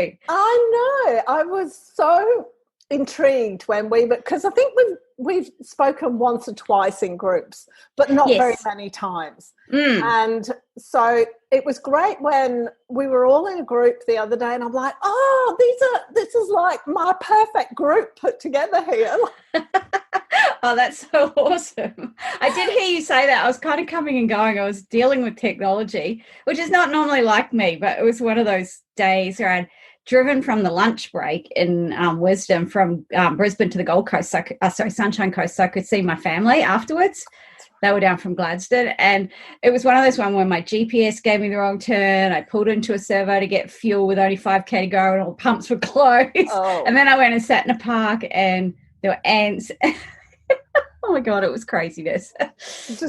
you? I know. I was so intrigued when because I think we've spoken once or twice in groups, but not very many times. And so it was great when we were all in a group the other day, and I'm like, this is like my perfect group put together here. Oh, that's so awesome. I did hear you say that. I was kind of coming and going. I was dealing with technology, which is not normally like me, but it was one of those days where I'd driven from the lunch break in Wisdom from Brisbane to the Gold Coast, Sunshine Coast, so I could see my family afterwards. They were down from Gladstone, and it was one of those where my GPS gave me the wrong turn. I pulled into a servo to get fuel with only 5K to go, and all the pumps were closed. And then I went and sat in a park, and there were ants. Oh my God, it was craziness.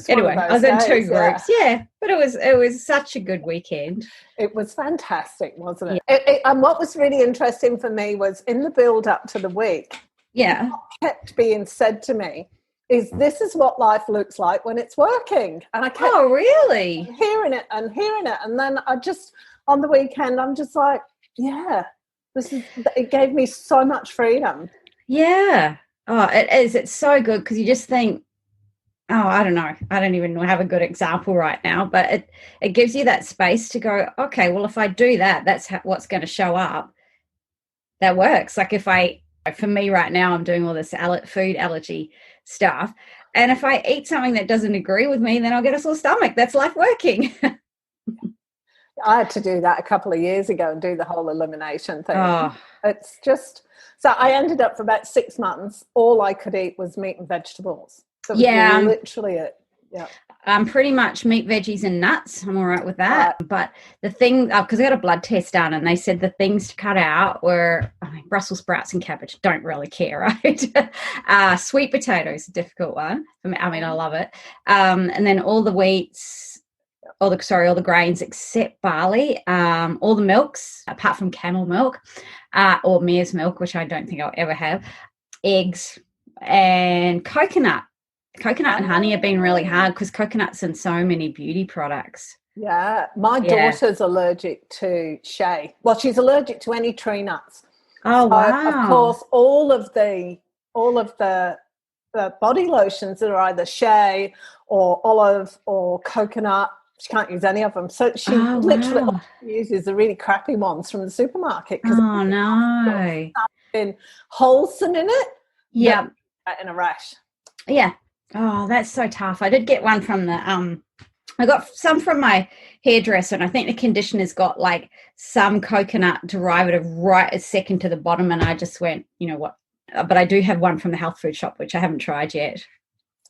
Anyway, I was in two groups. Yeah, but it was such a good weekend. It was fantastic, wasn't it? And what was really interesting for me was in the build up to the week. Yeah. What kept being said to me is, this is what life looks like when it's working. And I kept really hearing it. And then I just, on the weekend, I'm just like, it gave me so much freedom. Yeah. Oh, it is. It's so good because you just think, I don't know. I don't even have a good example right now, but it gives you that space to go, okay, well, if I do that, that's what's going to show up. That works. Like for me right now, I'm doing all this food allergy stuff. And if I eat something that doesn't agree with me, then I'll get a sore stomach. That's life working. I had to do that a couple of years ago and do the whole elimination thing. Oh. It's just, so I ended up for about 6 months, all I could eat was meat and vegetables. So literally it. Yeah. Pretty much meat, veggies and nuts. I'm all right with that. Right. But the thing, because I got a blood test done and they said the things to cut out were Brussels sprouts and cabbage. Don't really care, right? Sweet potatoes, a difficult one. I mean, I love it. And then all the wheats, all the grains except barley, all the milks, apart from camel milk or mare's milk, which I don't think I'll ever have, eggs and coconut. Coconut and honey have been really hard because coconut's in so many beauty products. Yeah, my daughter's allergic to shea. Well, she's allergic to any tree nuts. Oh, wow. Of course, all of the body lotions that are either shea or olive or coconut, she can't use any of them. So she literally uses the really crappy ones from the supermarket. Oh, no. In wholesome in it. Yeah. In a rash. Yeah. Oh, that's so tough. I did get one from I got some from my hairdresser, and I think the conditioner's got like some coconut derivative right a second to the bottom, and I just went, you know what? But I do have one from the health food shop, which I haven't tried yet.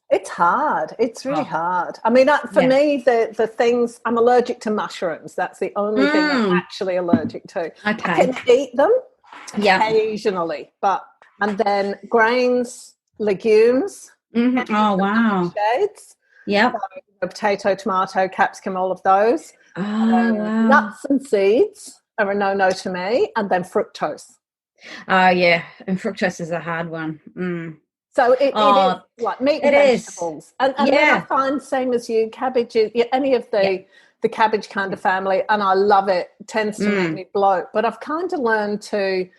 It's hard. It's really hard. I mean, for me, the things, I'm allergic to mushrooms. That's the only thing I'm actually allergic to. Okay. I can eat them occasionally, and then grains, legumes. Mm-hmm. Oh, wow. Shades. Yeah. So, potato, tomato, capsicum, all of those. Oh, wow. Nuts and seeds are a no-no to me, and then fructose. Oh, yeah. And fructose is a hard one. Mm. So it is like meat and vegetables. And then I find, same as you, cabbage, any of the cabbage kind of family, and I love it. It tends to make me bloat. But I've kind of learned to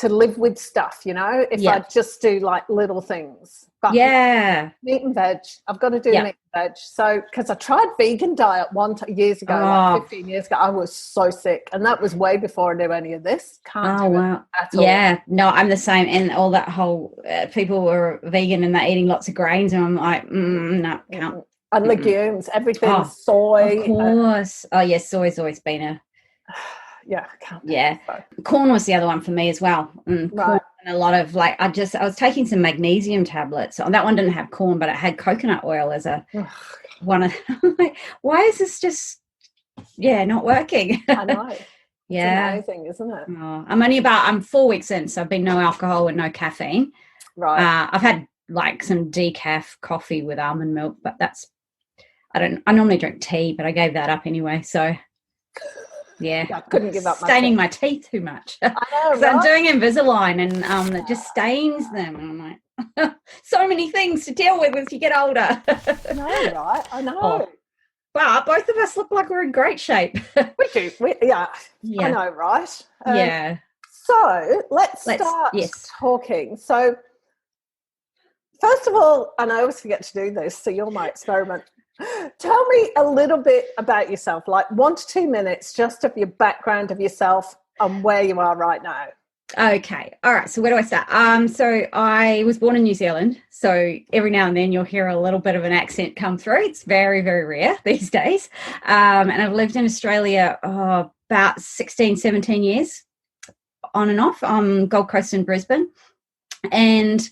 live with stuff, if I just do like little things. But meat and veg, I've got to do meat and veg. So, because I tried vegan diet years ago, like 15 years ago, I was so sick. And that was way before I knew any of this. Can't do it at all. Yeah, no, I'm the same. And all that whole, people were vegan and they're eating lots of grains. And I'm like, no, can't. And legumes, everything, soy. Of course. Soy's always been a... Yeah, I can't. Yeah, corn was the other one for me as well. Corn and a lot of I was taking some magnesium tablets. So that one didn't have corn, but it had coconut oil as a one of. Like, why is this just not working? I know. It's amazing, isn't it? Oh, I'm 4 weeks in, so I've been no alcohol and no caffeine. Right. I've had like some decaf coffee with almond milk, but I normally drink tea, but I gave that up anyway. So. Yeah, I couldn't give up staining my teeth too much. I know, because I'm doing Invisalign and it just stains them. And I'm like, so many things to deal with as you get older. I know, right? I know. But both of us look like we're in great shape. We do. Yeah, I know, right? Yeah. So let's start talking. So first of all, and I always forget to do this, so you're my experiment. Tell me a little bit about yourself, like 1 to 2 minutes, just of your background of yourself and where you are right now. Okay. All right. So where do I start? So I was born in New Zealand. So every now and then you'll hear a little bit of an accent come through. It's very, very rare these days. And I've lived in Australia about 16, 17 years on and off on Gold Coast and Brisbane. And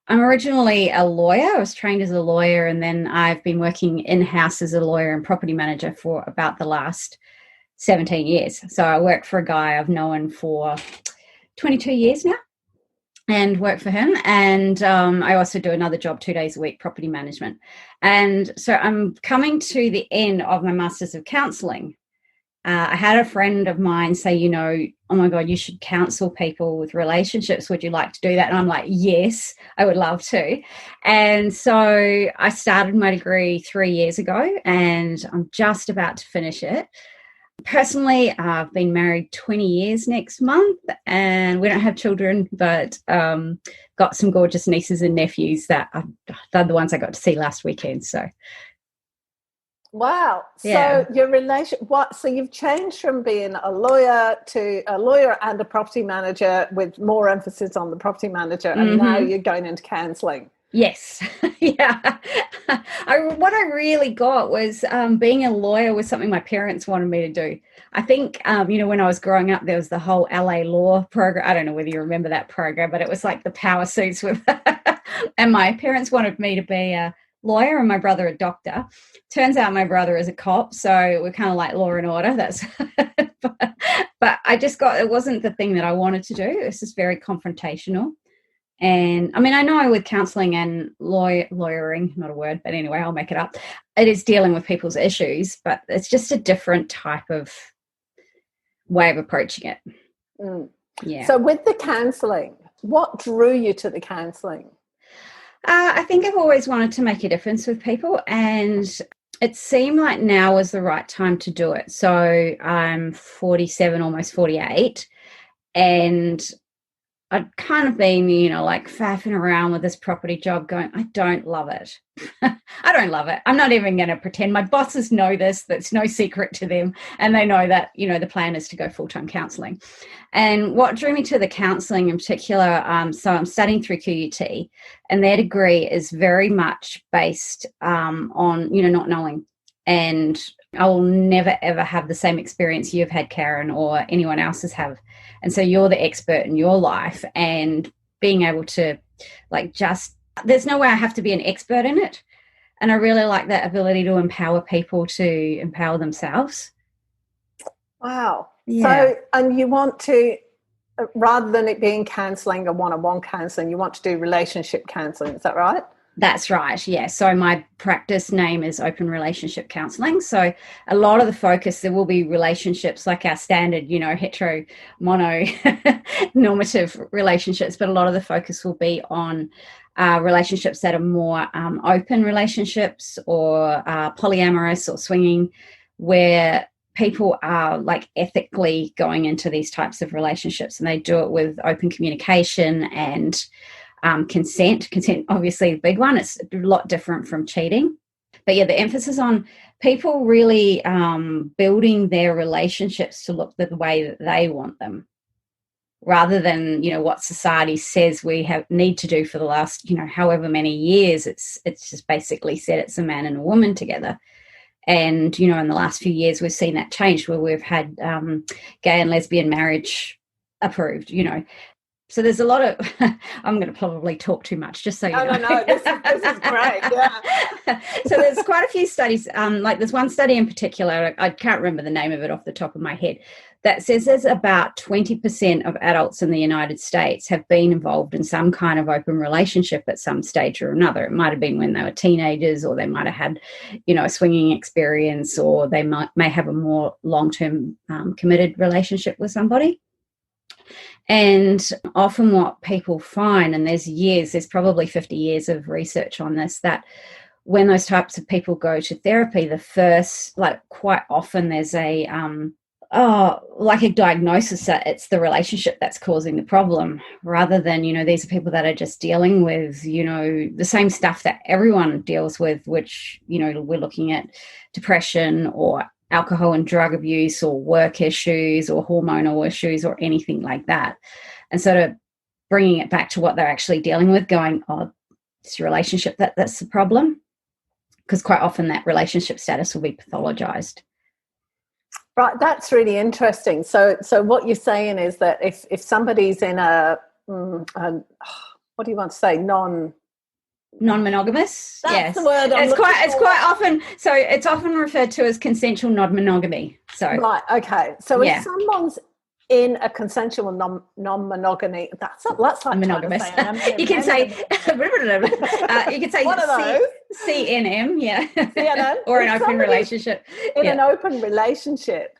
I'm originally a lawyer. I was trained as a lawyer, and then I've been working in-house as a lawyer and property manager for about the last 17 years. So I work for a guy I've known for 22 years now and work for him. And I also do another job 2 days a week, property management. And so I'm coming to the end of my Masters of Counselling. I had a friend of mine say, oh my God, you should counsel people with relationships. Would you like to do that? And I'm like, yes, I would love to. And so I started my degree 3 years ago, and I'm just about to finish it. Personally, I've been married 20 years next month, and we don't have children, but got some gorgeous nieces and nephews that they're the ones I got to see last weekend. So. Wow. Yeah. So your so you've changed from being a lawyer to a lawyer and a property manager, with more emphasis on the property manager, and now you're going into counselling. Yes. Yeah. What I really got was being a lawyer was something my parents wanted me to do. I think, when I was growing up, there was the whole LA law program. I don't know whether you remember that program, but it was like the power suits with, and my parents wanted me to be a lawyer and my brother a doctor. Turns out my brother is a cop, so we're kind of like Law and Order. That's but I just it wasn't the thing that I wanted to do. It's just very confrontational. And I mean, I know with counselling and lawyering, not a word, but anyway, I'll make it up. It is dealing with people's issues, but it's just a different type of way of approaching it. Mm. Yeah. So with the counselling, what drew you to the counselling? I think I've always wanted to make a difference with people, and it seemed like now was the right time to do it. So I'm 47, almost 48, and I'd kind of been, like faffing around with this property job going, I don't love it. I don't love it. I'm not even going to pretend. My bosses know this. That's no secret to them. And they know that, the plan is to go full-time counselling. And what drew me to the counselling in particular, so I'm studying through QUT, and their degree is very much based on, not knowing. And I will never, ever have the same experience you've had, Karen, or anyone else's have. And so you're the expert in your life, and being able to there's no way I have to be an expert in it. And I really like that ability to empower people to empower themselves. Wow. Yeah. So, and you want to, rather than it being counselling or one-on-one counselling, you want to do relationship counselling. Is that right? That's right, yeah. So my practice name is Open Relationship Counselling. So a lot of the focus, there will be relationships like our standard, hetero, mono, normative relationships, but a lot of the focus will be on relationships that are more open relationships, or polyamorous or swinging, where people are like ethically going into these types of relationships, and they do it with open communication and consent obviously the big one. It's a lot different from cheating, but yeah, the emphasis on people really building their relationships to look the way that they want them, rather than what society says we need to do for the last however many years. It's just basically said it's a man and a woman together. And in the last few years we've seen that change, where we've had gay and lesbian marriage approved. So there's a lot of, I'm going to probably talk too much, just so you know. No, this is great, yeah. So there's quite a few studies, like there's one study in particular, I can't remember the name of it off the top of my head, that says there's about 20% of adults in the United States have been involved in some kind of open relationship at some stage or another. It might have been when they were teenagers, or they might have had, a swinging experience, or they may have a more long-term committed relationship with somebody. And often what people find, and there's probably 50 years of research on this, that when those types of people go to therapy, the first, like quite often there's a like a diagnosis that it's the relationship that's causing the problem, rather than, these are people that are just dealing with, the same stuff that everyone deals with, which, we're looking at depression or alcohol and drug abuse or work issues or hormonal issues or anything like that. And sort of bringing it back to what they're actually dealing with, going, oh, it's your relationship that's the problem. Because quite often that relationship status will be pathologized. Right, that's really interesting. So what you're saying is that if somebody's in a what do you want to say, non-monogamous? That's yes, the word. It's quite often. So it's often referred to as consensual non-monogamy. So right, okay. So if someone's in a consensual non-monogamy, that's like monogamous. You can say you can say one of those. CNM, CNM, or an open relationship. In an open relationship,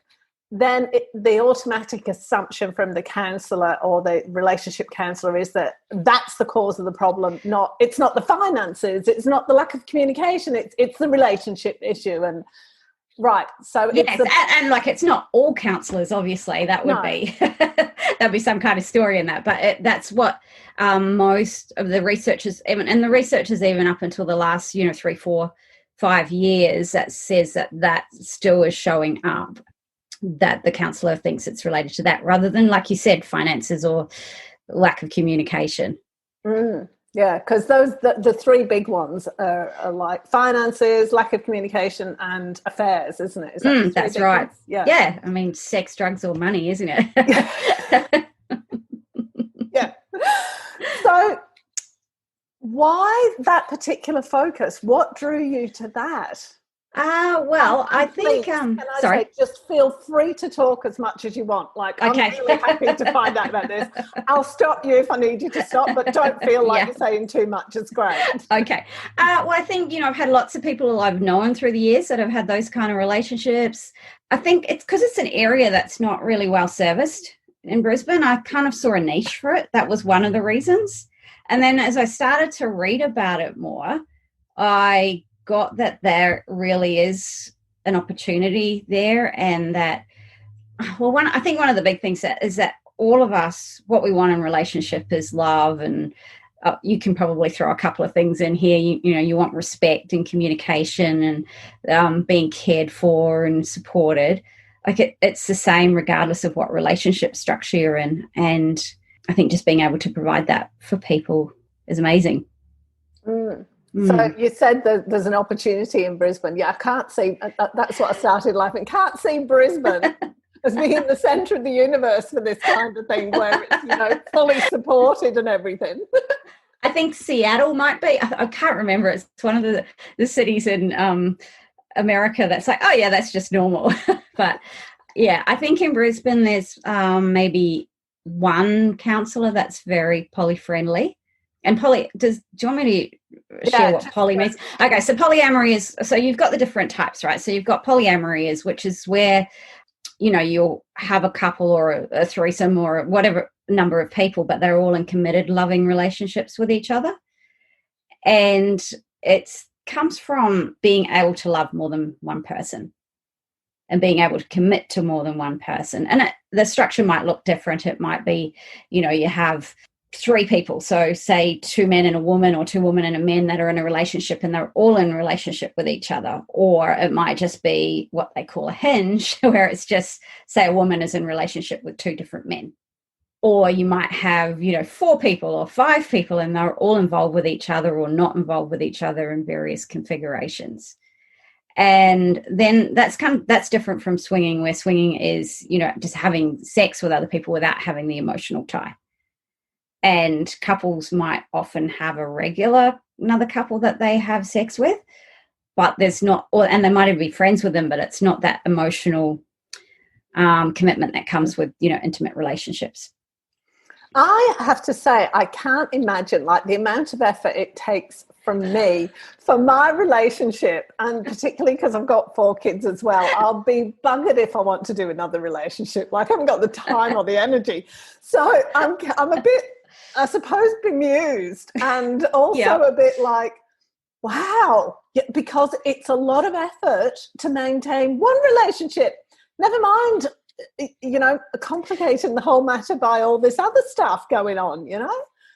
then the automatic assumption from the counsellor or the relationship counsellor is that that's the cause of the problem. It's not the finances, it's not the lack of communication, it's the relationship issue. And right, so yes, and like it's not all counsellors, obviously. That would be that'd be some kind of story in that, but that's what most of the researchers, and the researchers even up until the last 3, 4, 5 years, that says that still is showing up, that the counsellor thinks it's related to that, rather than, like you said, finances or lack of communication. Yeah, because the three big ones are like finances, lack of communication, and affairs, isn't it? That's right. Ones? Yeah. I mean, sex, drugs, or money, isn't it? Yeah. So, why that particular focus? What drew you to that? Well, I think. Sorry. Just feel free to talk as much as you want. Like, okay. I'm really happy to find out about this. I'll stop you if I need you to stop, but don't feel like you're saying too much. It's great. Okay. Well, I think I've had lots of people I've known through the years that have had those kind of relationships. I think it's because it's an area that's not really well serviced in Brisbane. I kind of saw a niche for it. That was one of the reasons. And then as I started to read about it more, I got that there really is an opportunity there, and that, I think one of the big things is that all of us, what we want in relationship is love, and you can probably throw a couple of things in here. You want respect and communication and being cared for and supported. Like it's the same regardless of what relationship structure you're in, and I think just being able to provide that for people is amazing. So you said that there's an opportunity in Brisbane. Yeah, I can't see, that's what I started laughing. Can't see Brisbane as being the centre of the universe for this kind of thing, where it's, fully supported and everything. I think Seattle might be. I can't remember. It's one of the cities in America that's like, oh yeah, that's just normal. But yeah, I think in Brisbane there's maybe one counsellor that's very poly-friendly. And do you want me to share what poly means? Okay, so polyamory is, so you've got the different types, right? So you've got polyamory which is where, you'll have a couple or a threesome or whatever number of people, but they're all in committed, loving relationships with each other. And it comes from being able to love more than one person and being able to commit to more than one person. And the structure might look different. It might be, you have 3 people, so say 2 men and a woman, or 2 women and a man that are in a relationship and they're all in a relationship with each other. Or it might just be what they call a hinge, where it's just, say, a woman is in relationship with 2 different men. Or you might have 4 people or 5 people and they're all involved with each other or not involved with each other in various configurations. And then that's different from swinging, where swinging is just having sex with other people without having the emotional tie. And couples might often have another couple that they have sex with, but there's not, and they might even be friends with them, but it's not that emotional commitment that comes with, intimate relationships. I have to say, I can't imagine the amount of effort it takes from me for my relationship, and particularly because I've got 4 kids as well. I'll be buggered if I want to do another relationship. I haven't got the time or the energy. So I'm a bit, I suppose, bemused, and also a bit like, Wow. Yeah, because it's a lot of effort to maintain one relationship. Never mind, complicating the whole matter by all this other stuff going on,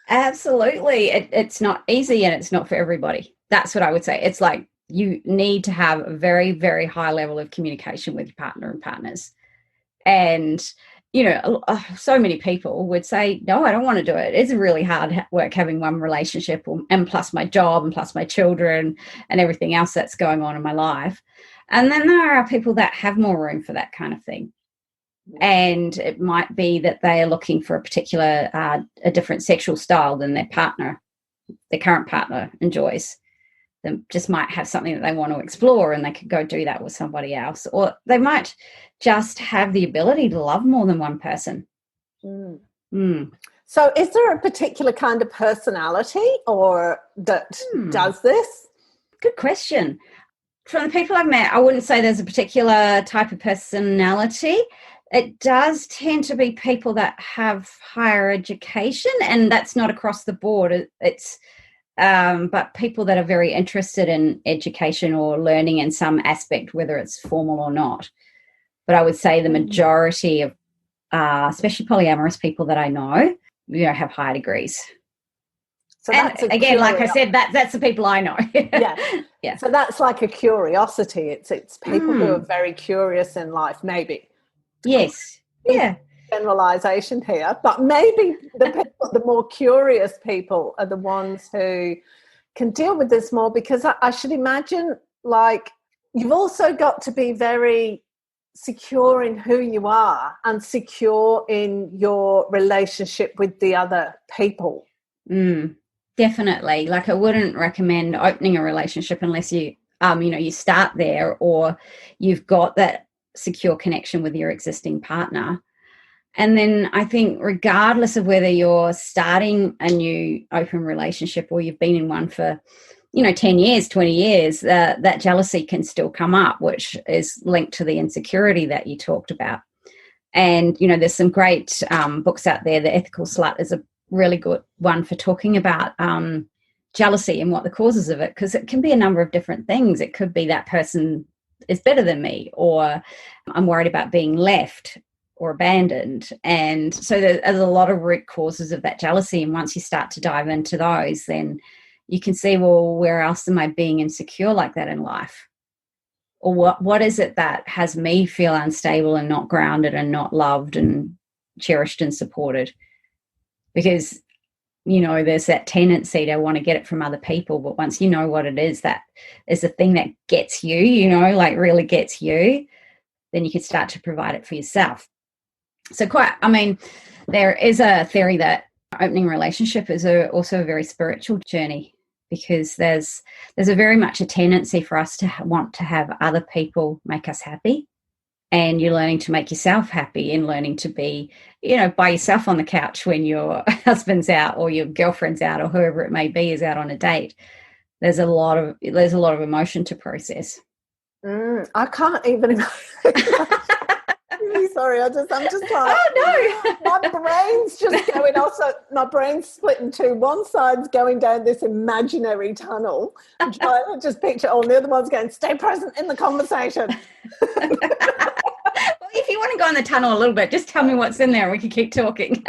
Absolutely. It's not easy and it's not for everybody. That's what I would say. It's like you need to have a very, very high level of communication with your partner and partners. And, so many people would say, no, I don't want to do it. It's really hard work having one relationship and plus my job and plus my children and everything else that's going on in my life. And then there are people that have more room for that kind of thing. And it might be that they are looking for a particular, a different sexual style than their current partner enjoys. They just might have something that they want to explore and they could go do that with somebody else. Or they might just have the ability to love more than one person. So is there a particular kind of personality or that does this? Good question. From the people I've met, I wouldn't say there's a particular type of personality. It does tend to be people that have higher education, and that's not across the board. It's but people that are very interested in education or learning in some aspect, whether it's formal or not. But I would say the majority of, especially polyamorous people that I know, have higher degrees. So that's again, like I said, that's the people I know. Yeah. So that's like a curiosity. It's people who are very curious in life, maybe. Yes. Yeah. Generalization here, but maybe the more curious people are the ones who can deal with this more, because I should imagine, like, you've also got to be very secure in who you are and secure in your relationship with the other people. Definitely. Like, I wouldn't recommend opening a relationship unless you you start there or you've got that secure connection with your existing partner. And then I think regardless of whether you're starting a new open relationship or you've been in one for, 10 years, 20 years, that jealousy can still come up, which is linked to the insecurity that you talked about. And, there's some great books out there. The Ethical Slut is a really good one for talking about jealousy and what the causes of it, because it can be a number of different things. It could be that person is better than me, or I'm worried about being left or abandoned. And so there's a lot of root causes of that jealousy. And once you start to dive into those, then you can see, well, where else am I being insecure like that in life? Or what is it that has me feel unstable and not grounded and not loved and cherished and supported? Because, there's that tendency to want to get it from other people. But once you know what it is, that is the thing that gets you, like really gets you, then you can start to provide it for yourself. So there is a theory that opening a relationship is also a very spiritual journey, because there's a very much a tendency for us to want to have other people make us happy. And you're learning to make yourself happy and learning to be, by yourself on the couch when your husband's out or your girlfriend's out or whoever it may be is out on a date. There's a lot of emotion to process. I can't even imagine. Sorry, I'm just like, oh no, my brain's just going also. My brain's split in two. One side's going down this imaginary tunnel, I'm trying to just picture all, the other one's going, stay present in the conversation. Well, if you want to go in the tunnel a little bit, just tell me what's in there and we can keep talking.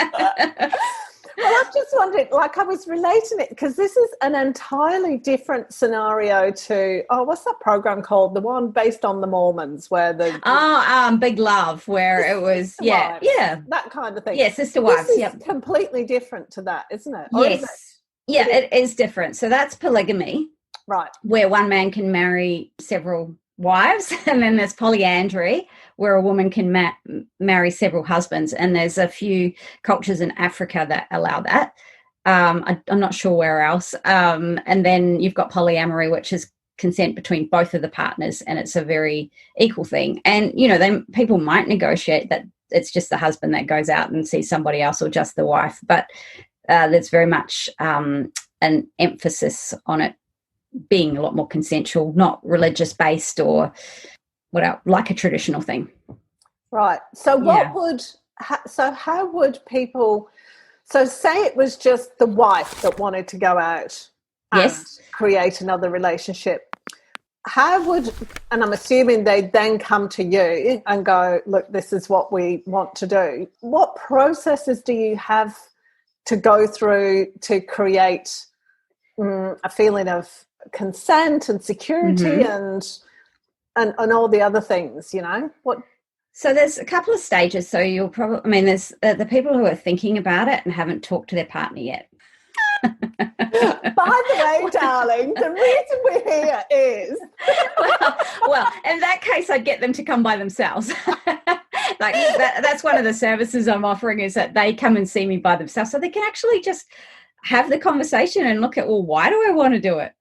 Well, I've just wondered, like, I was relating it because this is an entirely different scenario to, what's that program called? The one based on the Mormons where Big Love, where it was, that kind of thing. Yeah, Sister Wives. This is completely different to that, isn't it? Yes. It is different. So that's polygamy. Right. Where one man can marry several wives, and then there's polyandry, where a woman can marry several husbands, and there's a few cultures in Africa that allow that. I'm not sure where else. And then you've got polyamory, which is consent between both of the partners, and it's a very equal thing. And then people might negotiate that it's just the husband that goes out and sees somebody else, or just the wife, but there's very much an emphasis on it being a lot more consensual, not religious based or like a traditional thing. Right. So how would people, so say it was just the wife that wanted to go out and Yes. create another relationship, how would, and I'm assuming they then come to you and go, look, this is what we want to do. What processes do you have to go through to create a feeling of consent and security and all the other things, you know? What? So there's a couple of stages. So you'll probably, I mean, there's the people who are thinking about it and haven't talked to their partner yet. By the way, darling, the reason we're here is well, in that case, I'd get them to come by themselves. Like that's one of the services I'm offering, is that they come and see me by themselves, so they can actually just have the conversation and look at, well, why do I want to do it?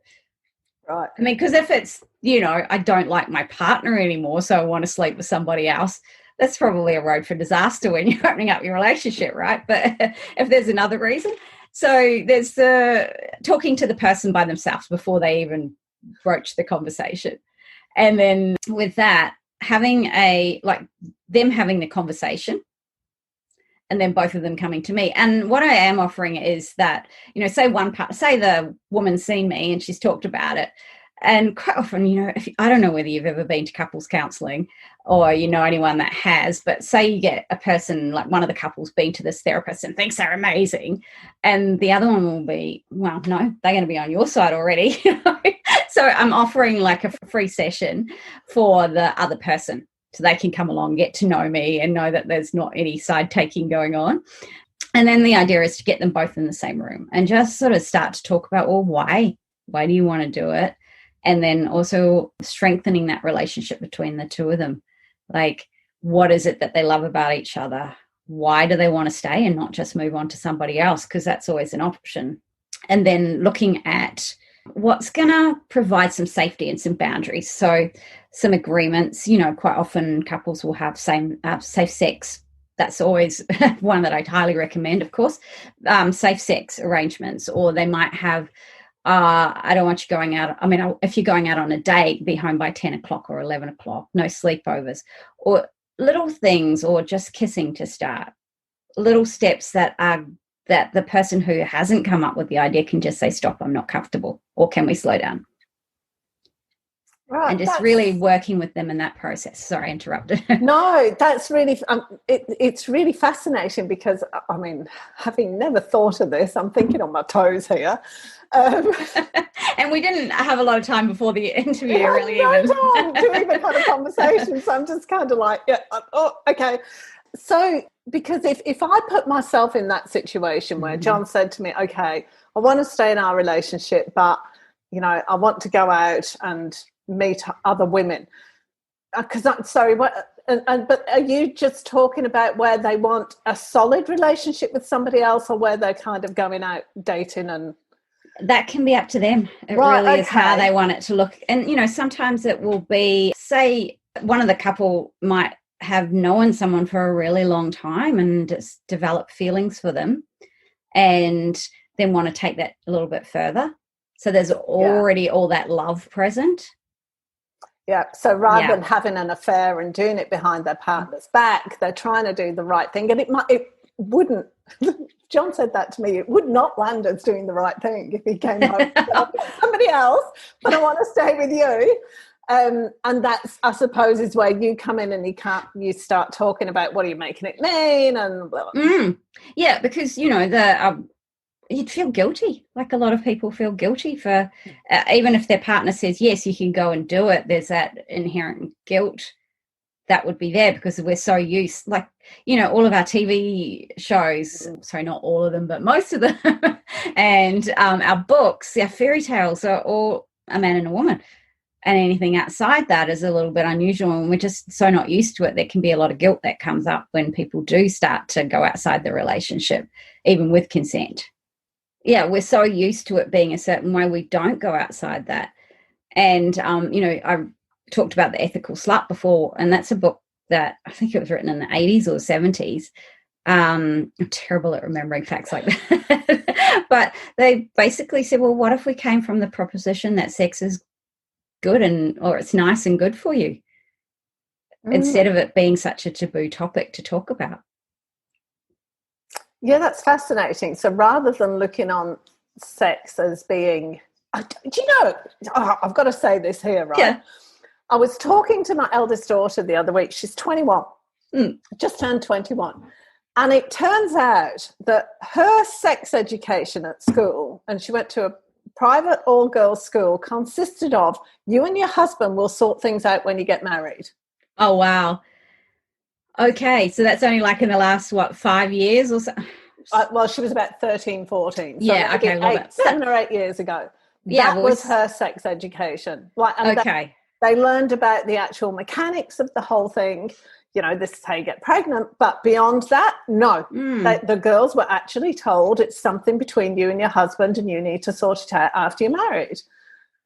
Right. I mean, because if it's, you know, I don't like my partner anymore, so I want to sleep with somebody else, that's probably a road for disaster when you're opening up your relationship, right? But if there's another reason, so there's the talking to the person by themselves before they even broach the conversation. And then with that, having them having the conversation, and then both of them coming to me. And what I am offering is that, you know, say the woman's seen me and she's talked about it. And quite often, you know, I don't know whether you've ever been to couples counselling or you know anyone that has, but say you get a person, like one of the couples been to this therapist and thinks they're amazing, and the other one will be, well, no, they're going to be on your side already. You know? So I'm offering like a free session for the other person, so they can come along, get to know me and know that there's not any side taking going on. And then the idea is to get them both in the same room and just sort of start to talk about, well, why do you want to do it? And then also strengthening that relationship between the two of them. Like, what is it that they love about each other? Why do they want to stay and not just move on to somebody else? Because that's always an option. And then looking at what's going to provide some safety and some boundaries. So some agreements, you know, quite often couples will have safe sex. That's always one that I highly recommend, of course, safe sex arrangements. Or they might have, I don't want you going out. I mean, if you're going out on a date, be home by 10 o'clock or 11 o'clock, no sleepovers, or little things, or just kissing to start. Little steps that the person who hasn't come up with the idea can just say, stop, I'm not comfortable, or can we slow down? Right, and just really working with them in that process. Sorry, I interrupted. No, that's really, it's really fascinating because, I mean, having never thought of this, I'm thinking on my toes here. And we didn't have a lot of time before the interview, really. No time to even have a conversation. So I'm just kind of like, yeah, oh, okay. So, because if I put myself in that situation where John said to me, okay, I want to stay in our relationship, but, you know, I want to go out and meet other women. Because I'm sorry, but are you just talking about where they want a solid relationship with somebody else, or where they're kind of going out dating? And that can be up to them. It really is how they want it to look. And, you know, sometimes it will be, say, one of the couple might have known someone for a really long time and just develop feelings for them, and then want to take that a little bit further. So there's already all that love present. Yeah. So rather than having an affair and doing it behind their partner's back, they're trying to do the right thing. And it wouldn't, John said that to me, it would not land as doing the right thing if he came home to somebody else, but I want to stay with you. And that's, I suppose, is where you come in and you start talking about what are you making it mean and blah, blah. Yeah, because, you know, you'd feel guilty. Like a lot of people feel guilty for, even if their partner says, yes, you can go and do it, there's that inherent guilt that would be there because we're so used, like, you know, all of our TV shows, sorry, not all of them, but most of them, and our books, our fairy tales are all a man and a woman. And anything outside that is a little bit unusual, and we're just so not used to it. There can be a lot of guilt that comes up when people do start to go outside the relationship, even with consent. Yeah, we're so used to it being a certain way, we don't go outside that. And, you know, I talked about The Ethical Slut before, and that's a book that I think it was written in the 80s or 70s. I'm terrible at remembering facts like that. But they basically said, well, what if we came from the proposition that sex is good or it's nice and good for you, instead of it being such a taboo topic to talk about? Yeah, that's fascinating. So rather than looking on sex as being do you know, I've got to say this here, right? Yeah. I was talking to my eldest daughter the other week. She's 21, just turned 21. And it turns out that her sex education at school, and she went to a private all-girls school, consisted of you and your husband will sort things out when you get married. Oh, wow. Okay, so that's only like in the last, 5 years or so? Well, she was about 13, 14. So yeah, okay. 7 or 8 years ago. Yeah, that was her sex education. Okay. They learned about the actual mechanics of the whole thing. You know, this is how you get pregnant. But beyond that, no. The girls were actually told it's something between you and your husband and you need to sort it out after you're married.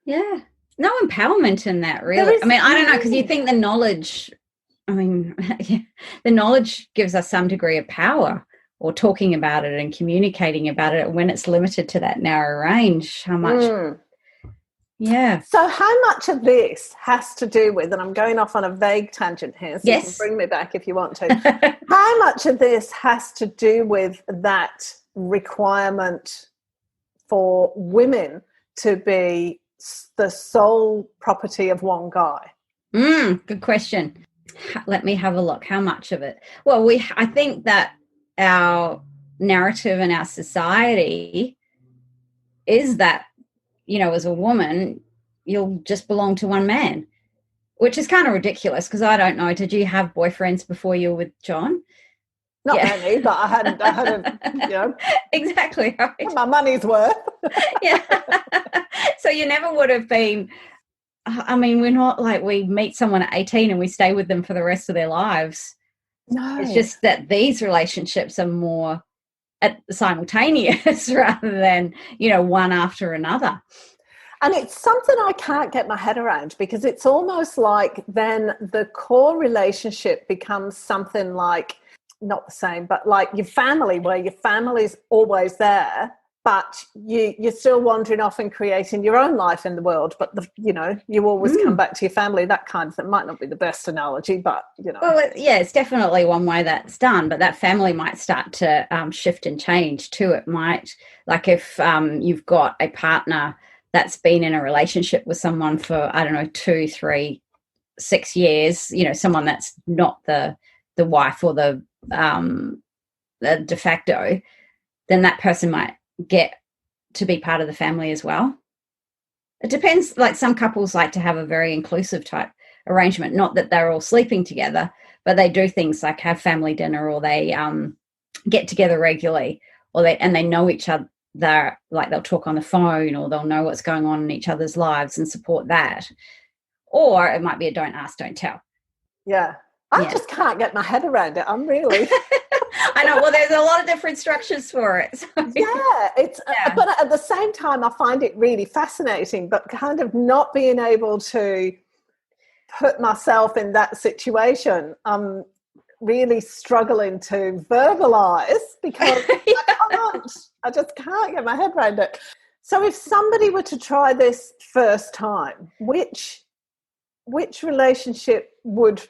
Yeah. No empowerment in that, really. I mean, I don't know, because you think the knowledge, the knowledge gives us some degree of power, or talking about it and communicating about it, when it's limited to that narrow range, how much... Yeah. So how much of this has to do with, and I'm going off on a vague tangent here, so you can bring me back if you want to, how much of this has to do with that requirement for women to be the sole property of one guy? Good question. Let me have a look. How much of it? Well, I think that our narrative in our society is that, you know, as a woman, you'll just belong to one man, which is kind of ridiculous, because I don't know. Did you have boyfriends before you were with John? Not many, but I had, you know. Exactly. Right. My money's worth. Yeah. So you never would have been, I mean, we're not like we meet someone at 18 and we stay with them for the rest of their lives. No. It's just that these relationships are more simultaneous rather than, you know, one after another. And it's something I can't get my head around, because it's almost like then the core relationship becomes something like, not the same, but like your family, where your family's always there, but you're still wandering off and creating your own life in the world. But, you always come back to your family, that kind of thing. Might not be the best analogy, but, you know. Well, it's definitely one way that's done, but that family might start to shift and change too. It might, like if you've got a partner that's been in a relationship with someone for, 2, 3, 6 years, you know, someone that's not the wife or the de facto, then that person might get to be part of the family as well. It depends. Like some couples like to have a very inclusive type arrangement, not that they're all sleeping together, but they do things like have family dinner, or they get together regularly, or they know each other. Like they'll talk on the phone, or they'll know what's going on in each other's lives and support that. Or it might be a don't ask, don't tell. Yeah. I just can't get my head around it. I'm really... I know. Well, there's a lot of different structures for it. So. Yeah, but at the same time, I find it really fascinating, but kind of not being able to put myself in that situation. I'm really struggling to verbalize, because I just can't get my head around it. So if somebody were to try this first time, which relationship would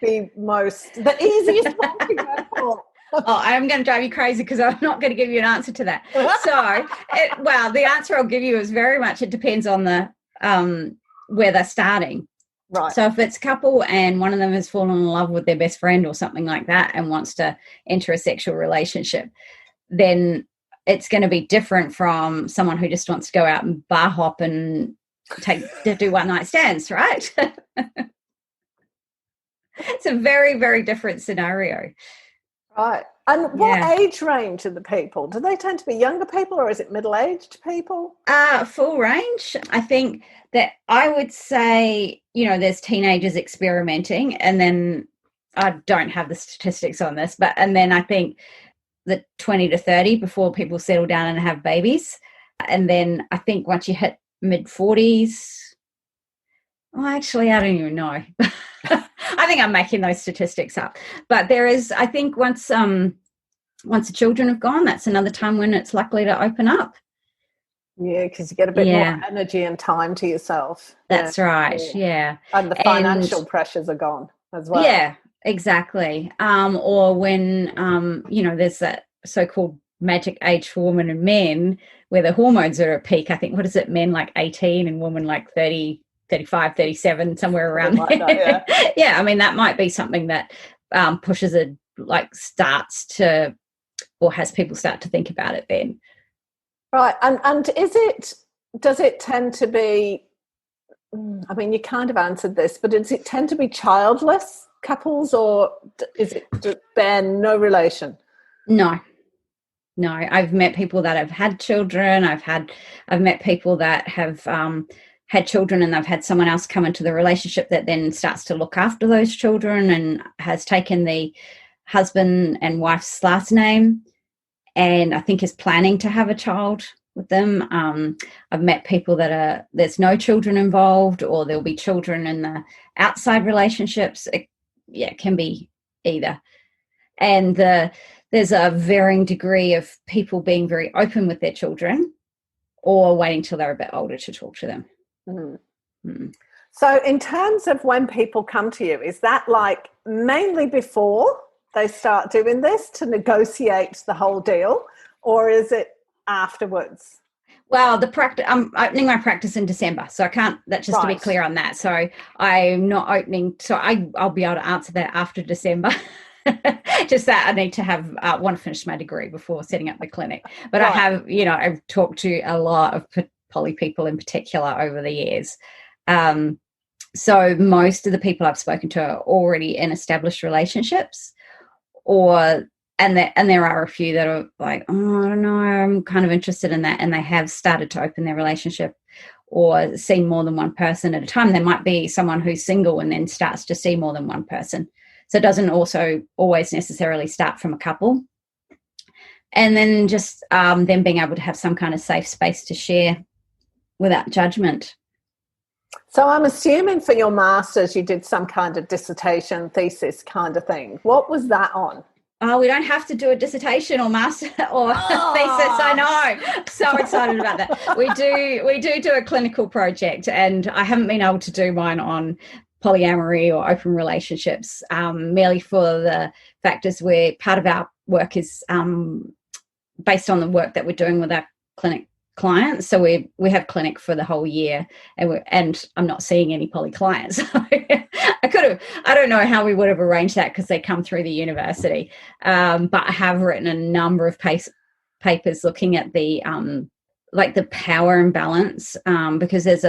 be the easiest one to go for? I'm going to drive you crazy, because I'm not going to give you an answer to that. So, the answer I'll give you is very much, it depends on the where they're starting. Right. So if it's a couple and one of them has fallen in love with their best friend or something like that and wants to enter a sexual relationship, then it's going to be different from someone who just wants to go out and bar hop and do one night stands, right? It's a very, very different scenario. Right. And what age range are the people? Do they tend to be younger people, or is it middle-aged people? Full range. I think that I would say, you know, there's teenagers experimenting, and then I don't have the statistics on this, and then I think the 20 to 30 before people settle down and have babies. And then I think once you hit mid-40s, actually, I don't even know. I think I'm making those statistics up. But there is, I think once the children have gone, that's another time when it's likely to open up. Yeah, because you get a bit more energy and time to yourself. That's right, yeah. And the financial pressures are gone as well. Yeah, exactly. Or when, there's that so-called magic age for women and men where the hormones are at peak. I think, what is it, men like 18 and women like 30, 35, 37, somewhere around like there. That, yeah, I mean, that might be something that pushes it, like starts to, or has people start to think about it then. Right. And does it tend to be, I mean, you kind of answered this, but does it tend to be childless couples, or is it bear no relation? No, I've met people that have had children. I've met people that have had children and they've had someone else come into the relationship that then starts to look after those children and has taken the husband and wife's last name and I think is planning to have a child with them. I've met people that there's no children involved, or there'll be children in the outside relationships. It can be either. And there's a varying degree of people being very open with their children or waiting till they're a bit older to talk to them. So in terms of when people come to you, is that like mainly before they start doing this to negotiate the whole deal, or is it afterwards? Well, I'm opening my practice in December, so I can't, that's just to be clear on that. So I'm not opening, so I'll be able to answer that after December. Just that I need to have want to finish my degree before setting up the clinic. But I have, I've talked to a lot of poly people in particular over the years. So most of the people I've spoken to are already in established relationships, and there are a few that are like, oh, I don't know, I'm kind of interested in that, and they have started to open their relationship or see more than one person at a time. There might be someone who's single and then starts to see more than one person. So it doesn't also always necessarily start from a couple. And then just them being able to have some kind of safe space to share without judgment. So I'm assuming for your master's you did some kind of dissertation, thesis kind of thing. What was that on? Oh, we don't have to do a dissertation or master or thesis. I know. I'm so excited about that. We do a clinical project, and I haven't been able to do mine on polyamory or open relationships, merely for the factors where part of our work is based on the work that we're doing with our clinic clients. So we have clinic for the whole year, and I'm not seeing any poly clients. I don't know how we would have arranged that because they come through the university. But I have written a number of papers looking at the like the power imbalance, because there's,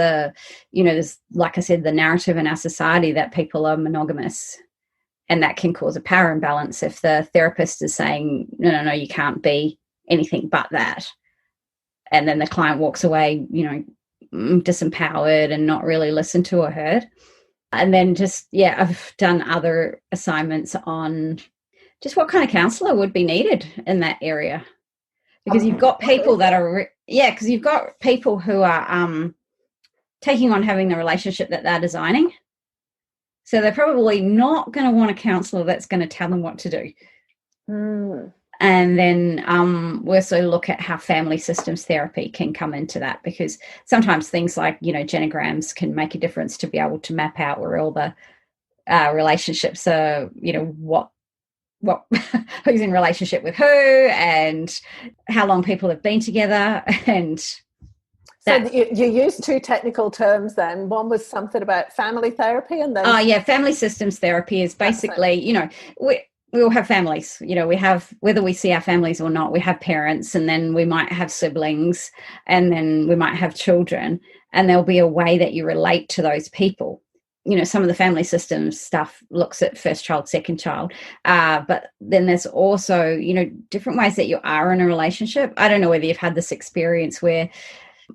like I said, the narrative in our society that people are monogamous, and that can cause a power imbalance if the therapist is saying, no, you can't be anything but that. And then the client walks away, disempowered and not really listened to or heard. And then I've done other assignments on just what kind of counsellor would be needed in that area. Because you've got people that are, because you've got people who are taking on having the relationship that they're designing. So they're probably not going to want a counsellor that's going to tell them what to do. And then we also look at how family systems therapy can come into that, because sometimes things like, genograms can make a difference to be able to map out where all the relationships are, what who's in relationship with who and how long people have been together. And so you used two technical terms then. One was something about family therapy, and then family systems therapy is basically, we all have families, we have, whether we see our families or not, we have parents, and then we might have siblings, and then we might have children, and there'll be a way that you relate to those people. Some of the family systems stuff looks at first child, second child, but then there's also, different ways that you are in a relationship. I don't know whether you've had this experience where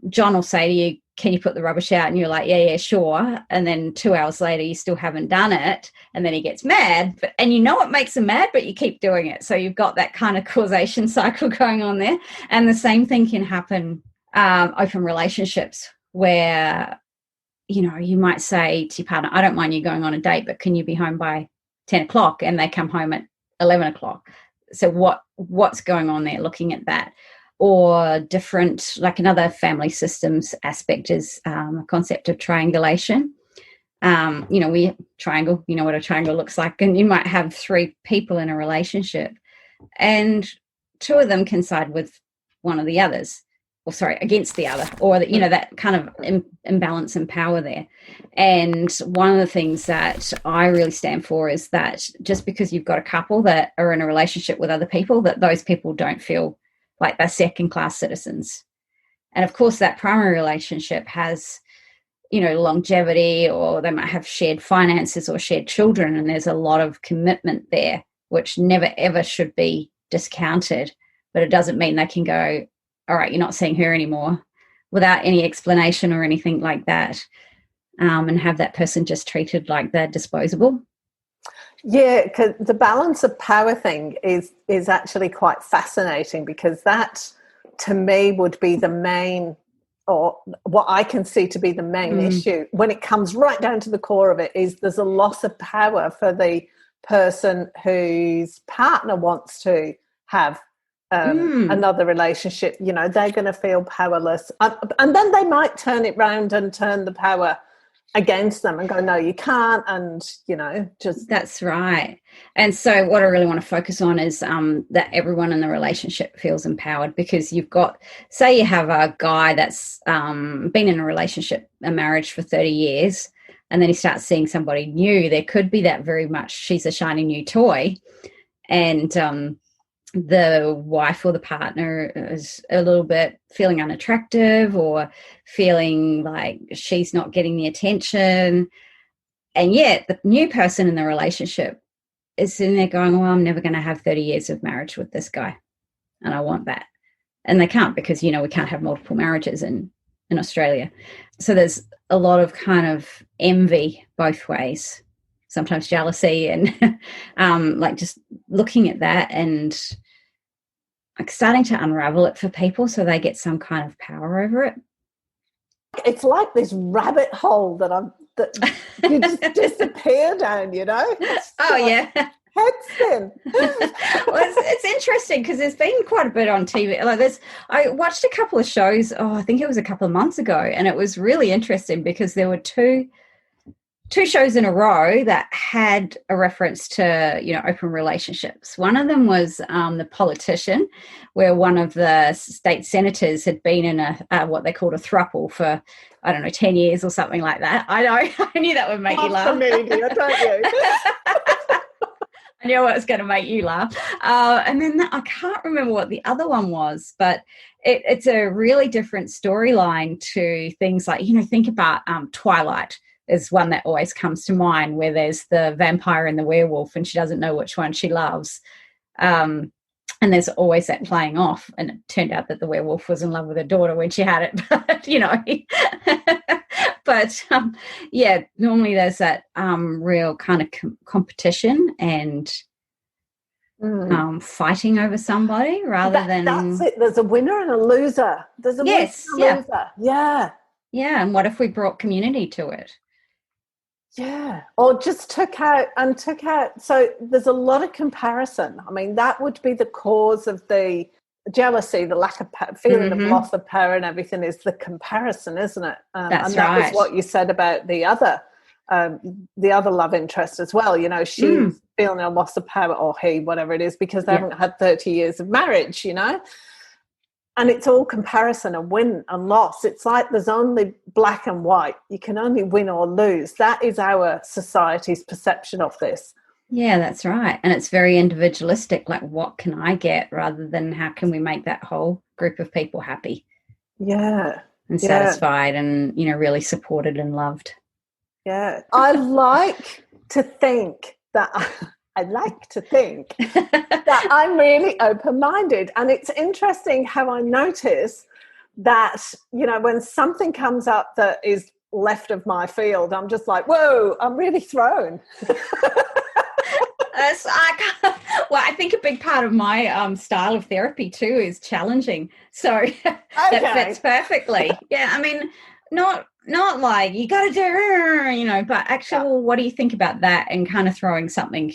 John will say to you, can you put the rubbish out? And you're like, yeah, sure. And then 2 hours later, you still haven't done it. And then he gets mad. And it makes him mad, but you keep doing it. So you've got that kind of causation cycle going on there. And the same thing can happen open relationships where, you might say to your partner, I don't mind you going on a date, but can you be home by 10 o'clock? And they come home at 11 o'clock. So what's going on there, looking at that? Or different, like another family systems aspect is a concept of triangulation. We triangle, what a triangle looks like, and you might have 3 people in a relationship, and two of them can side with one of the others, or sorry, against the other, or you know, that kind of imbalance in power there. And one of the things that I really stand for is that just because you've got a couple that are in a relationship with other people, that those people don't feel like they're second-class citizens. And of course, that primary relationship has, you know, longevity, or they might have shared finances or shared children, and there's a lot of commitment there, which never ever should be discounted. But it doesn't mean they can go, all right, you're not seeing her anymore, without any explanation or anything like that, and have that person just treated like they're disposable. Yeah, because the balance of power thing is actually quite fascinating, because that, to me, would be the main, or what I can see to be the main issue when it comes right down to the core of it, is there's a loss of power for the person whose partner wants to have another relationship. You know, they're going to feel powerless, and then they might turn it round and turn the power against them and go, no, you can't, and, you know, just... That's right. And so what I really want to focus on is that everyone in the relationship feels empowered, because you've got, say you have a guy that's been in a relationship, a marriage for 30 years, and then he starts seeing somebody new. There could be that very much she's a shiny new toy, and the wife or the partner is a little bit feeling unattractive, or feeling like she's not getting the attention. And yet the new person in the relationship is sitting there going, well, I'm never going to have 30 years of marriage with this guy, and I want that. And they can't, because, you know, we can't have multiple marriages in Australia. So there's a lot of kind of envy both ways, sometimes jealousy, and like just looking at that and like starting to unravel it for people so they get some kind of power over it. It's like this rabbit hole that you just disappear down, you know? Oh, yeah. Head spin. Well, it's interesting, because there's been quite a bit on TV. Like I watched a couple of shows, I think it was a couple of months ago, and it was really interesting because there were two shows in a row that had a reference to, you know, open relationships. One of them was The Politician, where one of the state senators had been in a what they called a throuple for, I don't know, 10 years or something like that. I know, I knew that would make you laugh. Media, don't you? I knew it was going to make you laugh. And then I can't remember what the other one was, but it's a really different storyline to things like, you know, think about Twilight is one that always comes to mind, where there's the vampire and the werewolf, and she doesn't know which one she loves. And there's always that playing off. And it turned out that the werewolf was in love with her daughter when she had it, but, you know. But, yeah, normally there's that real kind of competition and fighting over somebody rather than... That's it. There's a winner and a loser. There's a winner and a loser. Yeah. Yeah, and what if we brought community to it? Yeah, or just took out. So there's a lot of comparison. I mean, that would be the cause of the jealousy, the lack of feeling of loss of power and everything, is the comparison, isn't it? That's and that right. was what you said about the other love interest as well. You know, she's feeling a loss of power, or he, whatever it is, because they haven't had 30 years of marriage, you know? And it's all comparison and win and loss. It's like there's only black and white. You can only win or lose. That is our society's perception of this. Yeah, that's right. And it's very individualistic, like what can I get, rather than how can we make that whole group of people happy. Yeah. And satisfied and, you know, really supported and loved. Yeah. I like to think that that I'm really open-minded. And it's interesting how I notice that, you know, when something comes up that is left of my field, I'm just like, whoa, I'm really thrown. I think a big part of my style of therapy too is challenging. So that fits perfectly. Yeah, I mean, not like you got to do, you know, but actually, well, what do you think about that? And kind of throwing something.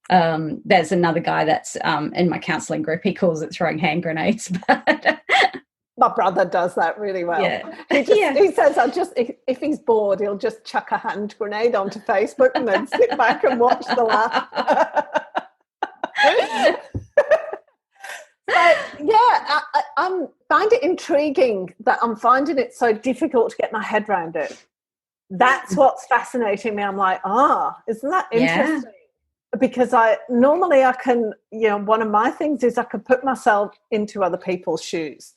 There's another guy that's in my counselling group. He calls it throwing hand grenades. But my brother does that really well. Yeah. He says, if he's bored, he'll just chuck a hand grenade onto Facebook and then sit back and watch the laugh. So find it intriguing that I'm finding it so difficult to get my head around it. That's what's fascinating me. I'm like, isn't that interesting? Because I can, one of my things is I can put myself into other people's shoes.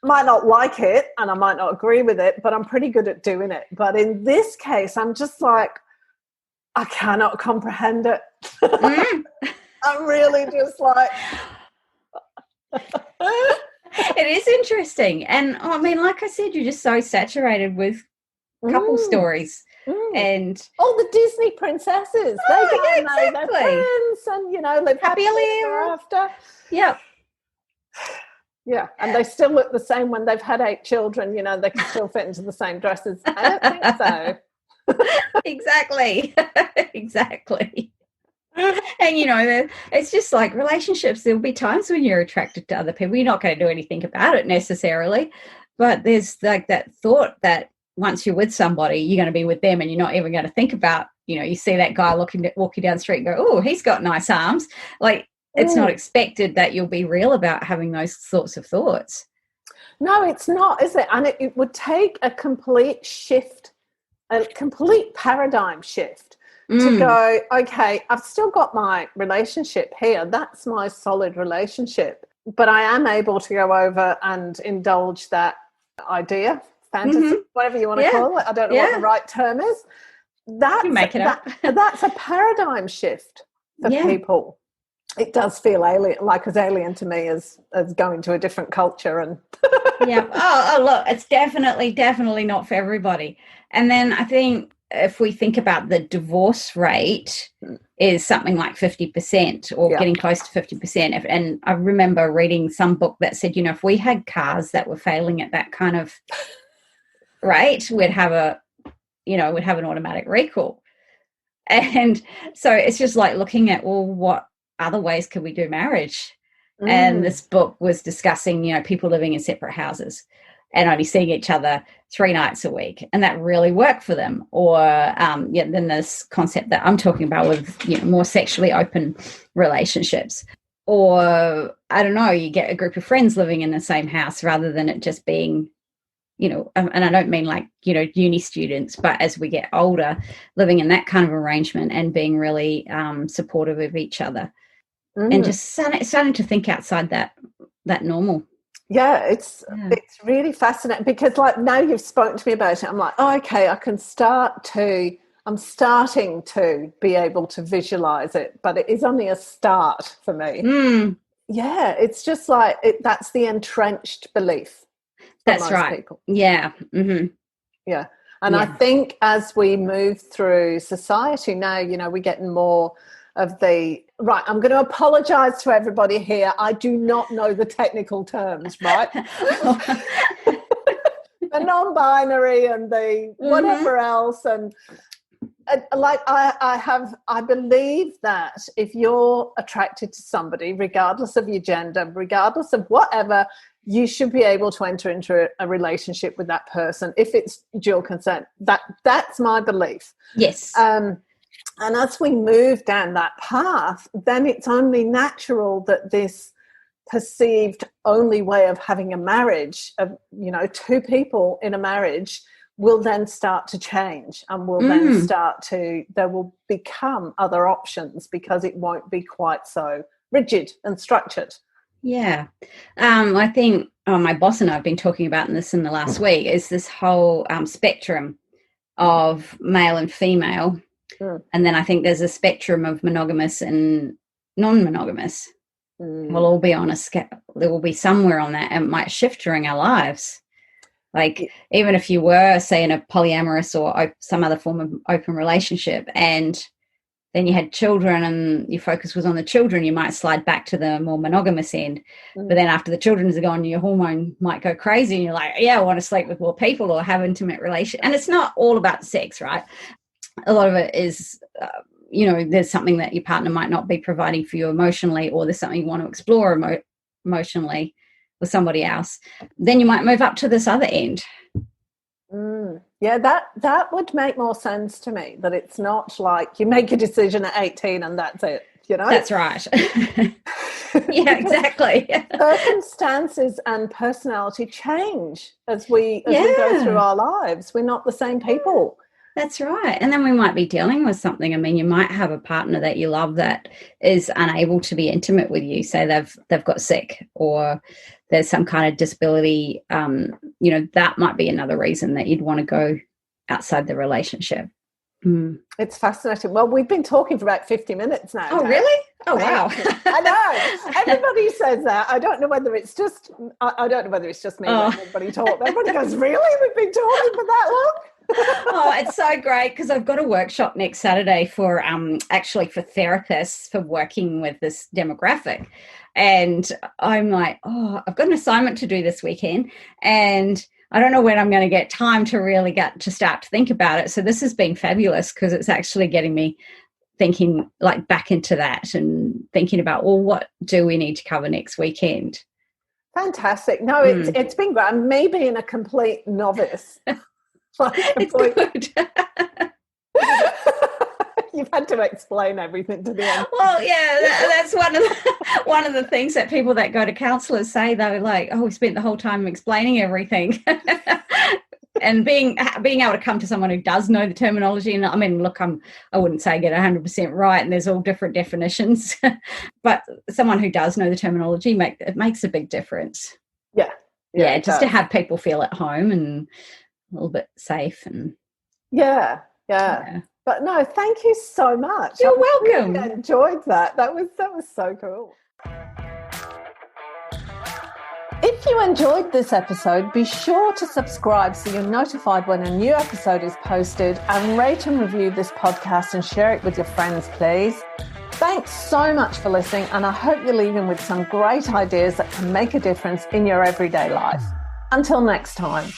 Might not like it and I might not agree with it, but I'm pretty good at doing it. But in this case, I'm just like, I cannot comprehend it. I'm really just like... It is interesting. And I mean, like I said, you're just so saturated with couple stories. And all the Disney princesses, they get married, their prince, and live happily ever after. Yep. Yeah, and they still look the same when they've had 8 children. They can still fit into the same dresses. I don't think so. Exactly. And it's just like relationships. There'll be times when you're attracted to other people. You're not going to do anything about it necessarily, but there's like that thought that once you're with somebody, you're going to be with them, and you're not even going to think about, you see that guy walking down the street and go, oh, he's got nice arms. Like, it's not expected that you'll be real about having those sorts of thoughts. No, it's not, is it? And it would take a complete shift, a complete paradigm shift to go, okay, I've still got my relationship here. That's my solid relationship. But I am able to go over and indulge that idea, fantasy, whatever you want to call it. I don't know what the right term is. You make it up. That's a paradigm shift for people. It does feel as alien to me as going to a different culture. And yeah. Oh, look, it's definitely not for everybody. And then I think if we think about the divorce rate is something like 50% or getting close to 50%. And I remember reading some book that said, if we had cars that were failing at that kind of rate, we'd have an automatic recall. And so it's just like looking at, well, what other ways could we do marriage? And this book was discussing, people living in separate houses and only seeing each other 3 nights a week, and that really worked for them. Or then this concept that I'm talking about with more sexually open relationships. Or I don't know, you get a group of friends living in the same house rather than it just being, and I don't mean like uni students, but as we get older, living in that kind of arrangement and being really supportive of each other. And just starting to think outside that normal. Yeah, it's really fascinating, because like now you've spoken to me about it, I'm like, oh, okay, I'm starting to be able to visualize it, but it is only a start for me. Yeah, it's just like that's the entrenched belief. That's right. People. Yeah. Yeah. And I think as we move through society now, we're getting more of the, right, I'm going to apologize to everybody here. I do not know the technical terms, right? The non-binary and the whatever else. And like I believe that if you're attracted to somebody, regardless of your gender, regardless of whatever, you should be able to enter into a relationship with that person if it's dual consent. That's my belief. Yes. And as we move down that path, then it's only natural that this perceived only way of having a marriage, of 2 people in a marriage, will then start to change, and will then there will become other options, because it won't be quite so rigid and structured. Yeah. I think my boss and I have been talking about this in the last week, is this whole spectrum of male and female. And then I think there's a spectrum of monogamous and non-monogamous. We'll all be on there will be somewhere on that, and it might shift during our lives. Like, even if you were, say, in a polyamorous or some other form of open relationship, and then you had children and your focus was on the children, you might slide back to the more monogamous end. But then after the children's gone, your hormone might go crazy and you're like, yeah, I want to sleep with more people or have intimate relations. And it's not all about sex, right? A lot of it is, there's something that your partner might not be providing for you emotionally, or there's something you want to explore emotionally with somebody else. Then you might move up to this other end. Yeah, that would make more sense to me, that it's not like you make a decision at 18 and that's it. you know? That's right. Yeah, exactly. Circumstances and personality change as we go through our lives. We're not the same people. That's right. And then we might be dealing with something. I mean, you might have a partner that you love that is unable to be intimate with you. Say they've got sick, or there's some kind of disability. That might be another reason that you'd want to go outside the relationship. It's fascinating. Well, we've been talking for about 50 minutes now. Oh, really? Oh, wow. I know. Everybody says that. I don't know whether it's just me. When everybody talks. Everybody goes, really? We've been talking for that long? Oh, it's so great, because I've got a workshop next Saturday for therapists for working with this demographic. And I'm like, I've got an assignment to do this weekend, and I don't know when I'm going to get time to really get to start to think about it. So this has been fabulous, because it's actually getting me thinking like back into that and thinking about, well, what do we need to cover next weekend? Fantastic. No, it's been great. Me being a complete novice. It's good. You've had to explain everything to the end. Well, yeah, that's one of the things that people that go to counsellors say, though, like, we spent the whole time explaining everything. And being able to come to someone who does know the terminology, and I mean, look, I wouldn't say get 100% right, and there's all different definitions, but someone who does know the terminology it makes a big difference. Yeah, just to have people feel at home and a little bit safe. And yeah. But no, thank you so much. You're welcome. I really enjoyed that. That was so cool. If you enjoyed this episode, be sure to subscribe so you're notified when a new episode is posted, and rate and review this podcast and share it with your friends, please. Thanks so much for listening, and I hope you're leaving with some great ideas that can make a difference in your everyday life. Until next time.